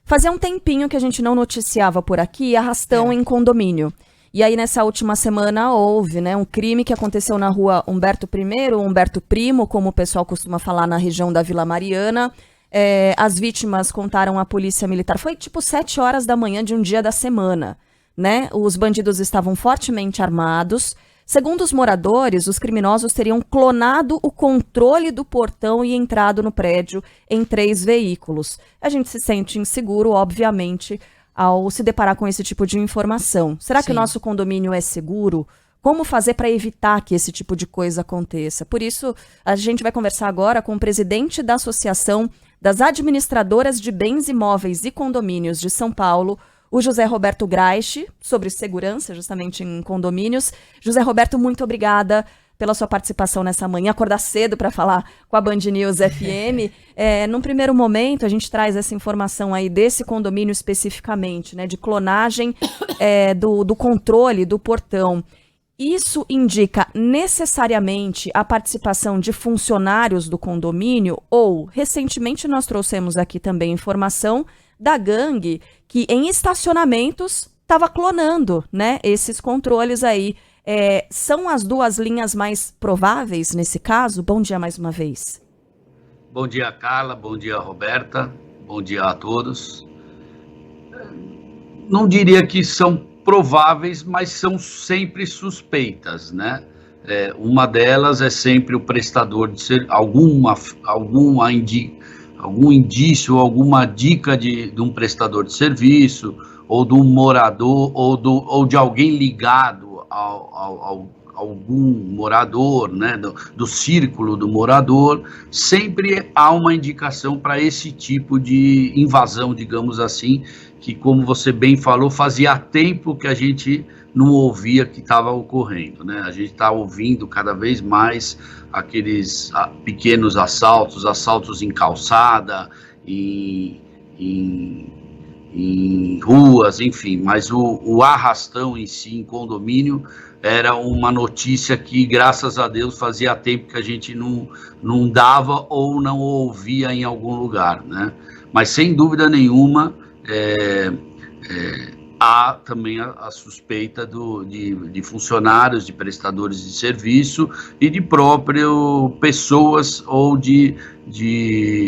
Fazia um tempinho que a gente não noticiava por aqui arrastão em condomínio. E aí, nessa última semana, houve, né, um crime que aconteceu na rua Humberto I, Humberto Primo, como o pessoal costuma falar na região da Vila Mariana. As vítimas contaram à polícia militar. Foi tipo 7 horas da manhã de um dia da semana, né? Os bandidos estavam fortemente armados. Segundo os moradores, os criminosos teriam clonado o controle do portão e entrado no prédio em 3 veículos. A gente se sente inseguro, obviamente, ao se deparar com esse tipo de informação. Será que o nosso condomínio é seguro? Como fazer para evitar que esse tipo de coisa aconteça? Por isso, a gente vai conversar agora com o presidente da Associação das Administradoras de Bens Imóveis e Condomínios de São Paulo, o José Roberto Graichi, sobre segurança justamente em condomínios. José Roberto, muito obrigada pela sua participação nessa manhã, acordar cedo para falar com a Band News FM. Num primeiro momento, a gente traz essa informação aí desse condomínio especificamente, né, de clonagem do controle do portão. Isso indica necessariamente a participação de funcionários do condomínio ou, recentemente, nós trouxemos aqui também informação da gangue que em estacionamentos estava clonando, né, esses controles aí. São as 2 linhas mais prováveis nesse caso? Bom dia mais uma vez. Bom dia, Carla. Bom dia, Roberta. Bom dia a todos. Não diria que são prováveis, mas são sempre suspeitas, né? Uma delas é sempre o prestador de serviço, algum indício, alguma dica de um prestador de serviço, ou de um morador, ou de alguém ligado a algum morador, né, do círculo do morador. Sempre há uma indicação para esse tipo de invasão, digamos assim, que, como você bem falou, fazia tempo que a gente não ouvia que estava ocorrendo, né? A gente está ouvindo cada vez mais aqueles pequenos assaltos em calçada, em ruas, enfim, mas o arrastão em si, em condomínio, era uma notícia que, graças a Deus, fazia tempo que a gente não dava ou não ouvia em algum lugar, né? Mas, sem dúvida nenhuma, há também a suspeita de funcionários, de prestadores de serviço e de próprias pessoas ou de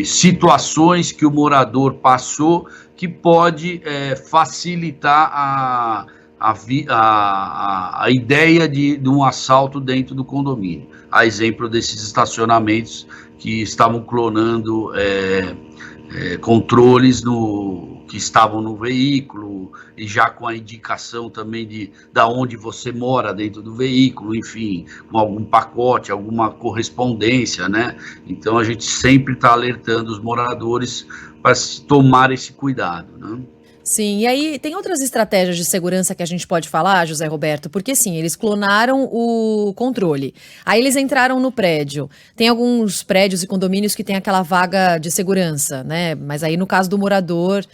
situações que o morador passou que pode facilitar a ideia de um assalto dentro do condomínio. A exemplo desses estacionamentos que estavam clonando controles que estavam no veículo, e já com a indicação também da onde você mora dentro do veículo, enfim, com algum pacote, alguma correspondência, né? Então a gente sempre está alertando os moradores para tomar esse cuidado, né? Sim, e aí tem outras estratégias de segurança que a gente pode falar, José Roberto, porque sim, eles clonaram o controle, aí eles entraram no prédio, tem alguns prédios e condomínios que tem aquela vaga de segurança, né, mas aí no caso do morador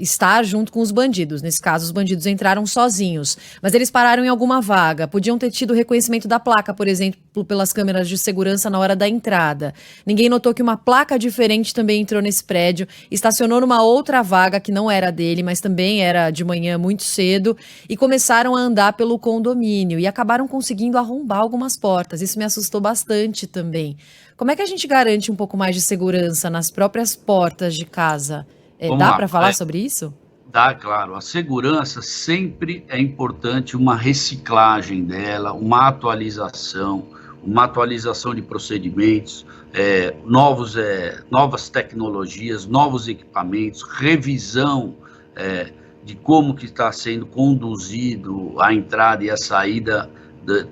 estar junto com os bandidos, nesse caso os bandidos entraram sozinhos, mas eles pararam em alguma vaga, podiam ter tido reconhecimento da placa, por exemplo, pelas câmeras de segurança na hora da entrada, ninguém notou que uma placa diferente também entrou nesse prédio, estacionou numa outra vaga que não era dele, mas também era de manhã muito cedo, e começaram a andar pelo condomínio e acabaram conseguindo arrombar algumas portas. Isso me assustou bastante também. Como é que a gente garante um pouco mais de segurança nas próprias portas de casa? Dá para falar sobre isso? Dá, claro. A segurança sempre é importante, uma reciclagem dela, uma atualização de procedimentos, novas tecnologias, novos equipamentos, revisão de como que está sendo conduzido a entrada e a saída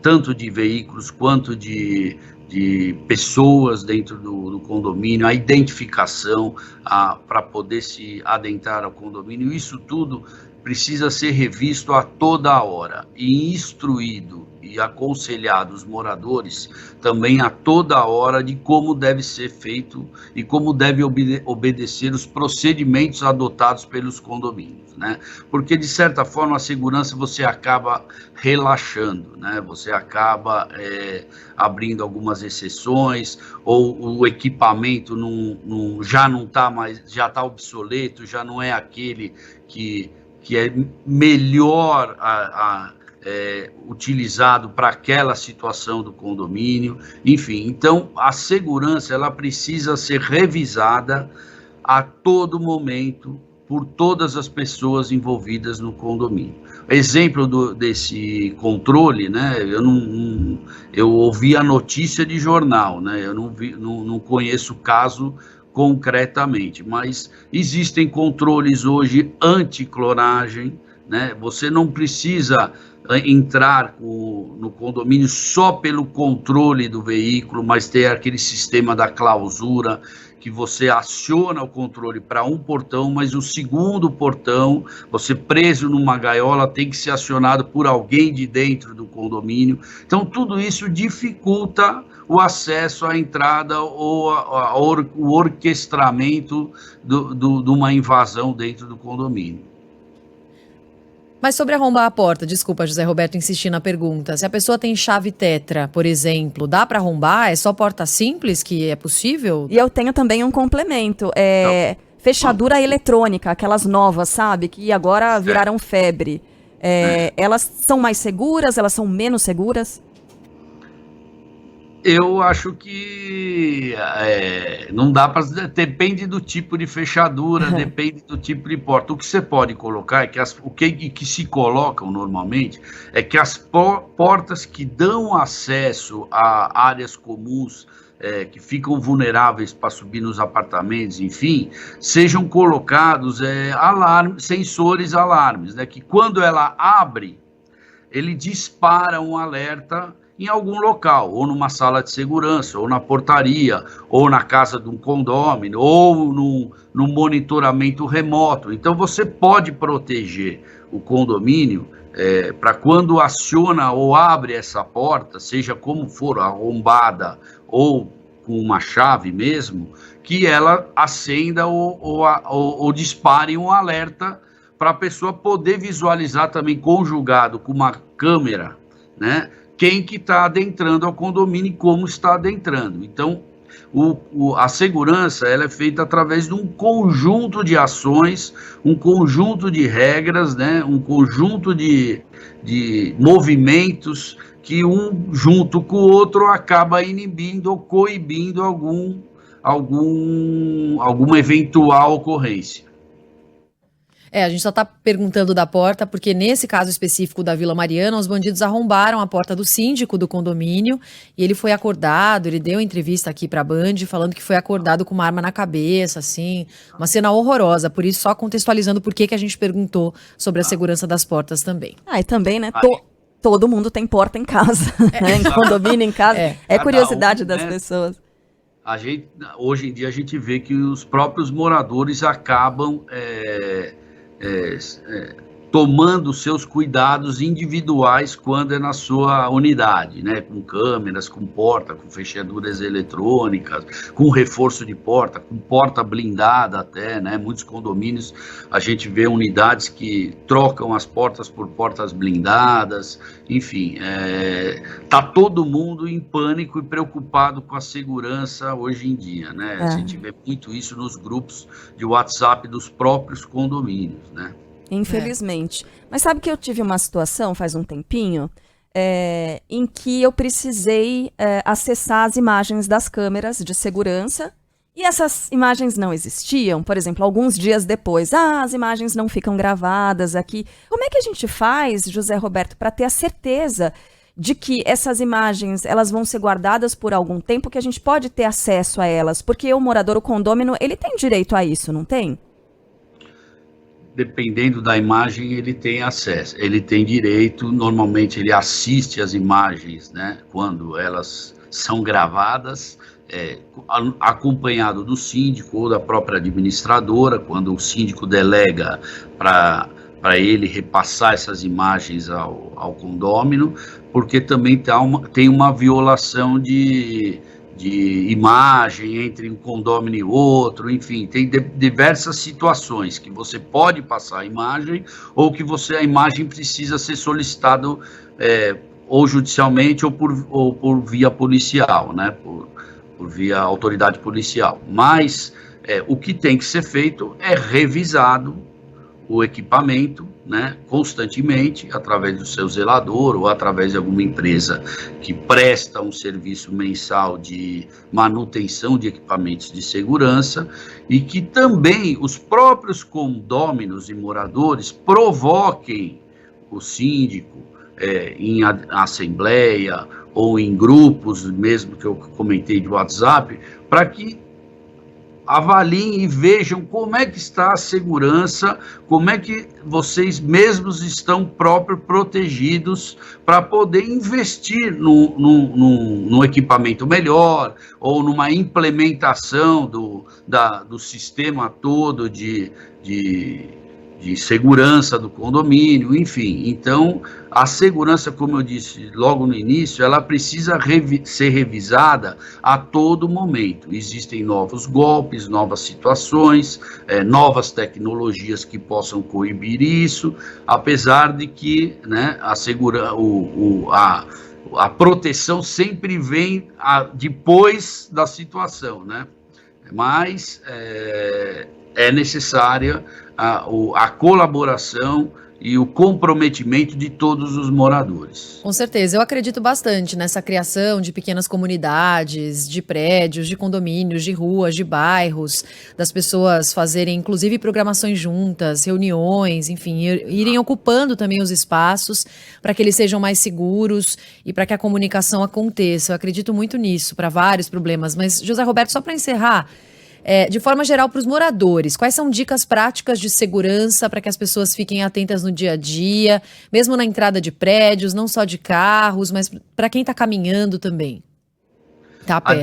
tanto de veículos quanto de pessoas dentro do condomínio, a identificação para poder se adentrar ao condomínio. Isso tudo precisa ser revisto a toda hora e instruído e aconselhado os moradores também a toda hora de como deve ser feito e como deve obedecer os procedimentos adotados pelos condomínios, né? Porque, de certa forma, a segurança você acaba relaxando, né? Você acaba abrindo algumas exceções, ou o equipamento já não está mais, já está obsoleto, já não é aquele que é melhor utilizado para aquela situação do condomínio, enfim. Então, a segurança ela precisa ser revisada a todo momento por todas as pessoas envolvidas no condomínio. Exemplo desse controle, né? Eu ouvi a notícia de jornal, né? Eu não conheço o caso concretamente, mas existem controles hoje anti-clonagem, né? Você não precisa entrar no condomínio só pelo controle do veículo, mas ter aquele sistema da clausura, que você aciona o controle para um portão, mas o segundo portão, você preso numa gaiola, tem que ser acionado por alguém de dentro do condomínio. Então, tudo isso dificulta o acesso à entrada ou o orquestramento de uma invasão dentro do condomínio. Mas sobre arrombar a porta, desculpa, José Roberto, insistir na pergunta. Se a pessoa tem chave tetra, por exemplo, dá para arrombar? É só porta simples que é possível? E eu tenho também um complemento. Fechadura eletrônica, aquelas novas, sabe? Que agora viraram febre. Elas são mais seguras? Elas são menos seguras? Eu acho que não dá para... Depende do tipo de fechadura, depende do tipo de porta. O que você pode colocar é que o que se colocam normalmente é que as portas que dão acesso a áreas comuns, que ficam vulneráveis para subir nos apartamentos, enfim, sejam colocados sensores alarmes, né, que quando ela abre, ele dispara um alerta em algum local, ou numa sala de segurança, ou na portaria, ou na casa de um condômino, ou no monitoramento remoto. Então, você pode proteger o condomínio para quando aciona ou abre essa porta, seja como for, arrombada ou com uma chave mesmo, que ela acenda ou dispare um alerta para a pessoa poder visualizar também, conjugado com uma câmera, né, quem que está adentrando ao condomínio e como está adentrando. Então, a segurança ela é feita através de um conjunto de ações, um conjunto de regras, né, um conjunto de movimentos que um junto com o outro acaba inibindo ou coibindo alguma eventual ocorrência. A gente só está perguntando da porta, porque nesse caso específico da Vila Mariana, os bandidos arrombaram a porta do síndico do condomínio e ele foi acordado, ele deu entrevista aqui para a Band, falando que foi acordado com uma arma na cabeça, assim, uma cena horrorosa, por isso só contextualizando por que a gente perguntou sobre a segurança das portas também. E também, né, todo mundo tem porta em casa, né, em condomínio, em casa, curiosidade das pessoas. Hoje em dia a gente vê que os próprios moradores acabam tomando seus cuidados individuais quando é na sua unidade, né? Com câmeras, com porta, com fechaduras eletrônicas, com reforço de porta, com porta blindada até, né? Muitos condomínios a gente vê unidades que trocam as portas por portas blindadas, enfim, tá todo mundo em pânico e preocupado com a segurança hoje em dia, né? A gente vê muito isso nos grupos de WhatsApp dos próprios condomínios, né? Infelizmente. Mas sabe que eu tive uma situação faz um tempinho em que eu precisei acessar as imagens das câmeras de segurança e essas imagens não existiam, por exemplo, alguns dias depois. As imagens não ficam gravadas aqui. Como é que a gente faz, José Roberto, para ter a certeza de que essas imagens elas vão ser guardadas por algum tempo, que a gente pode ter acesso a elas? Porque o morador, o condômino, ele tem direito a isso, não tem? Dependendo da imagem, ele tem acesso, ele tem direito, normalmente ele assiste as imagens, né, quando elas são gravadas, acompanhado do síndico ou da própria administradora, quando o síndico delega para para ele repassar essas imagens ao condômino, porque também tem uma violação de imagem entre um condômino e outro, enfim, tem diversas situações que você pode passar a imagem ou que a imagem precisa ser solicitada ou judicialmente ou por via policial, né, por via autoridade policial. Mas o que tem que ser feito é revisado o equipamento, né, constantemente, através do seu zelador ou através de alguma empresa que presta um serviço mensal de manutenção de equipamentos de segurança, e que também os próprios condôminos e moradores provoquem o síndico em assembleia ou em grupos, mesmo que eu comentei de WhatsApp, para que avaliem e vejam como é que está a segurança, como é que vocês mesmos estão protegidos para poder investir num equipamento melhor ou numa implementação do sistema todo de segurança do condomínio, enfim. Então, a segurança, como eu disse logo no início, ela precisa ser revisada a todo momento. Existem novos golpes, novas situações, novas tecnologias que possam coibir isso, apesar de que, né, a proteção sempre vem depois da situação, né? Mas é necessária a colaboração e o comprometimento de todos os moradores. Com certeza, eu acredito bastante nessa criação de pequenas comunidades, de prédios, de condomínios, de ruas, de bairros, das pessoas fazerem inclusive programações juntas, reuniões, enfim, irem ocupando também os espaços para que eles sejam mais seguros e para que a comunicação aconteça. Eu acredito muito nisso, para vários problemas. Mas, José Roberto, só para encerrar, de forma geral, para os moradores, quais são dicas práticas de segurança para que as pessoas fiquem atentas no dia a dia, mesmo na entrada de prédios, não só de carros, mas para quem está caminhando também? Tá a pé, né?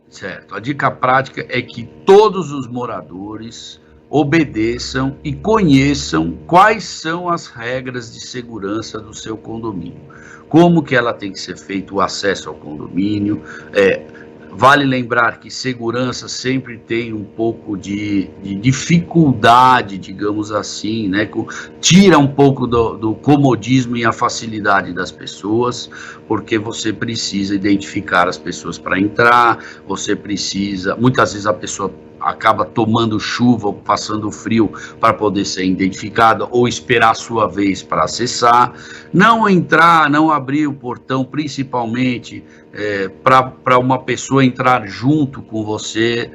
Certo. A dica prática é que todos os moradores obedeçam e conheçam quais são as regras de segurança do seu condomínio. Como que ela tem que ser feito o acesso ao condomínio, vale lembrar que segurança sempre tem um pouco de dificuldade, digamos assim, né? Tira um pouco do comodismo e a facilidade das pessoas, porque você precisa identificar as pessoas para entrar, muitas vezes a pessoa acaba tomando chuva ou passando frio para poder ser identificada ou esperar a sua vez para acessar. Não entrar, não abrir o portão, principalmente para uma pessoa entrar junto com você,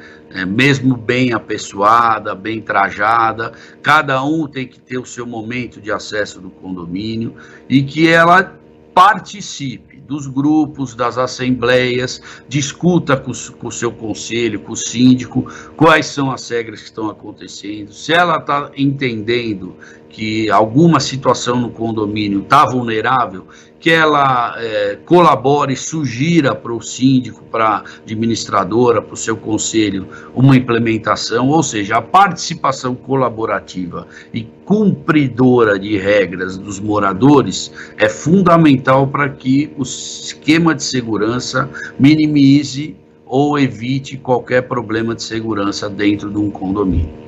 mesmo bem apessoada, bem trajada. Cada um tem que ter o seu momento de acesso do condomínio e que ela participe dos grupos, das assembleias, discuta com o seu conselho, com o síndico, quais são as regras que estão acontecendo. Se ela está entendendo que alguma situação no condomínio está vulnerável, que ela colabore, sugira para o síndico, para a administradora, para o seu conselho, uma implementação, ou seja, a participação colaborativa e cumpridora de regras dos moradores é fundamental para que o esquema de segurança minimize ou evite qualquer problema de segurança dentro de um condomínio.